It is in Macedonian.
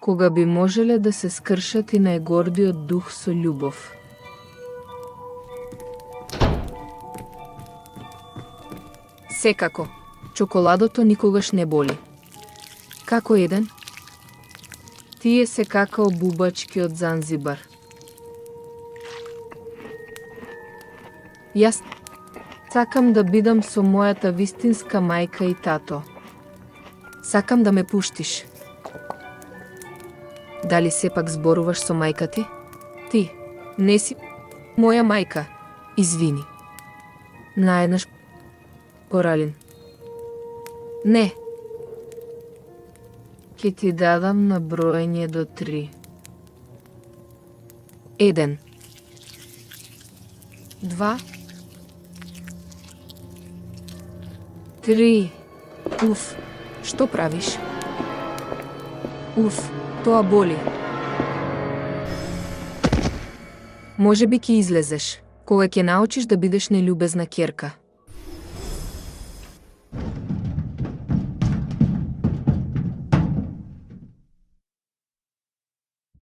Кога би можеле да се скршат и најгордиот дух со љубов. Секако, чоколадото никогаш не боли. Како еден? Тие се какао бубачки од Занзибар. Јас сакам да бидам со мојата вистинска мајка и тато. Сакам да ме пуштиш. Дали сепак зборуваш со мајка ти? Ти не си моја мајка. Извини. Наеднаш Коралин. Не. Ке ти дадам на броење до 3. 1. 2. 3. Уф, што правиш? Уф, тоа боли. Можеби ќе излезеш, кога ќе научиш да бидеш нељубезна ќерка.